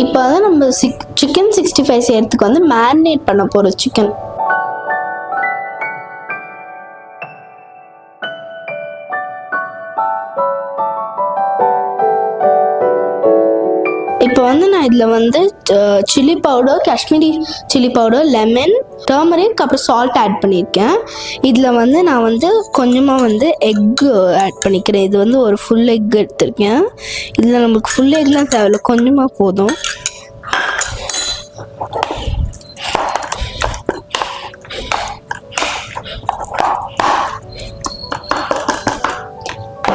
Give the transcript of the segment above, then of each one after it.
இப்போ வந்து நம்ம சிக்கன் 65 செய்யறதுக்கு வந்து மேரினேட் பண்ண போகிறோம் சிக்கன். இப்போ வந்து நான் இதில் வந்து chilli powder, Kashmiri chilli powder, lemon, turmeric, அப்புறம் சால்ட் ஆட் பண்ணியிருக்கேன். இதில் வந்து நான் வந்து கொஞ்சமாக வந்து எக்கு ஆட் பண்ணிக்கிறேன். இது வந்து ஒரு ஃபுல் எக் எடுத்திருக்கேன். இதில் நம்மளுக்கு ஃபுல் எக்லாம் தேவையில்லை, கொஞ்சமாக போதும்.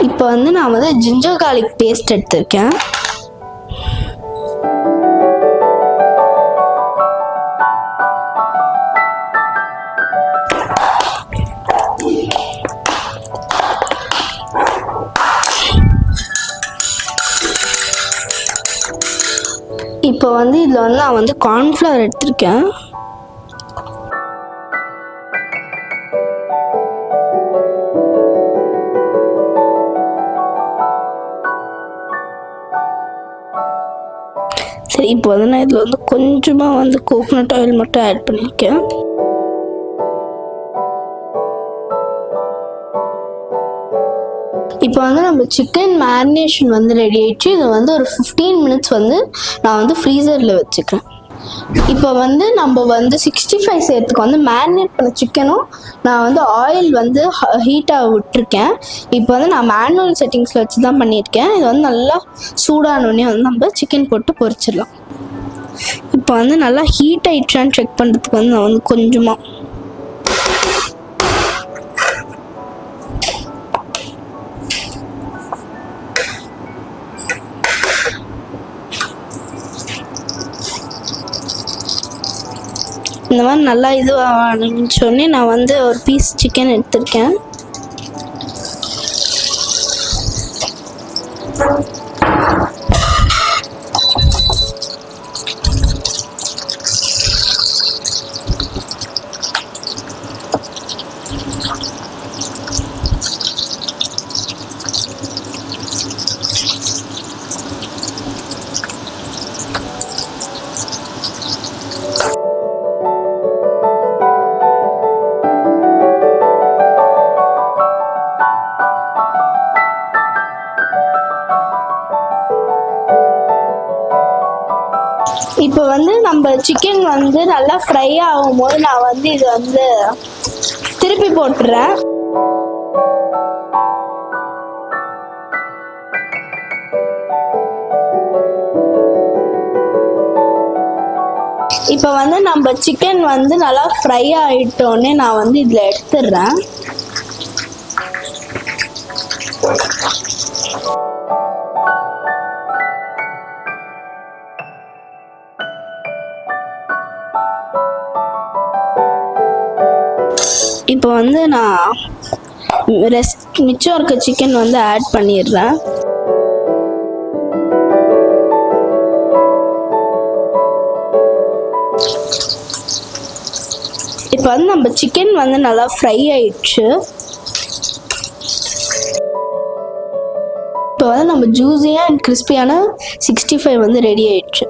இப்போ வந்து நான் வந்து ஜிஞ்சர் கார்லிக் பேஸ்ட் எடுத்திருக்கேன். இப்போ வந்து இதில் வந்து நான் வந்து கார்ன்ஃப்ளவர் எடுத்திருக்கேன். சரி, இப்போ வந்து நான் இதில் வந்து கொஞ்சமாக வந்து கோகோனட் ஆயில் மட்டும் ஆட் பண்ணியிருக்கேன். இப்போ வந்து நம்ம சிக்கன் மேரினேஷன் வந்து ரெடி ஆயிடுச்சு. இது வந்து ஒரு 15 மினிட்ஸ் வந்து நான் வந்து ஃப்ரீசரில் வச்சுக்கிறேன். இப்போ வந்து நம்ம வந்து 65 செய்யறதுக்கு வந்து மேரினேட் பண்ண சிக்கனும் நான் வந்து ஆயில் வந்து ஹீட்டாக விட்டுருக்கேன். இப்போ வந்து நான் மேனுவல் செட்டிங்ஸில் வச்சு தான் பண்ணியிருக்கேன். இது வந்து நல்லா சூடானோடனே வந்து நம்ம சிக்கன் போட்டு பொரிச்சிடலாம். இப்போ வந்து நல்லா ஹீட் ஆயிடுச்சான்னு செக் பண்ணுறதுக்கு வந்து நான் வந்து கொஞ்சமாக இந்த மாதிரி நல்லா இது ஆரம்பிச்சோடனே நான் வந்து ஒரு பீஸ் சிக்கன் எடுத்திருக்கேன். இப்போ வந்து நம்ம சிக்கன் வந்து நல்லா ஃப்ரை ஆகும்போது நான் வந்து இது வந்து திருப்பி போட்டுறேன். இப்போ வந்து நம்ம சிக்கன் வந்து நல்லா ஃப்ரை ஆகிட்டோன்னே நான் வந்து இதில் எடுத்துடுறேன். இப்போ வந்து நான் மிச்சம் இருக்க சிக்கன் வந்து ஆட் பண்ணிடுறேன். இப்போ வந்து நம்ம சிக்கன் வந்து நல்லா ஃப்ரை ஆயிடுச்சு. இப்போ வந்து நம்ம ஜூஸியாக அண்ட் கிறிஸ்பியான 65 வந்து ரெடி ஆயிடுச்சு.